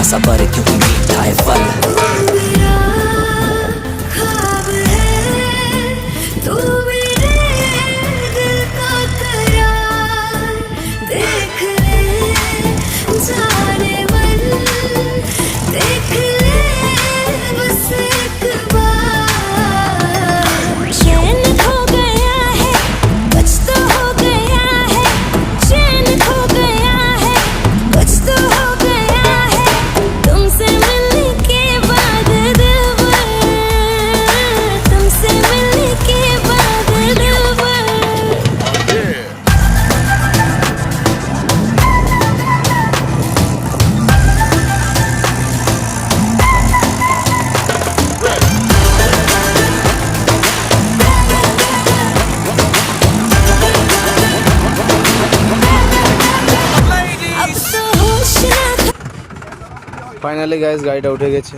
थोड़ा सा पर क्योंकि मीठा है फल। ফাইনালি গাইস গাড়িটা উঠে গেছে।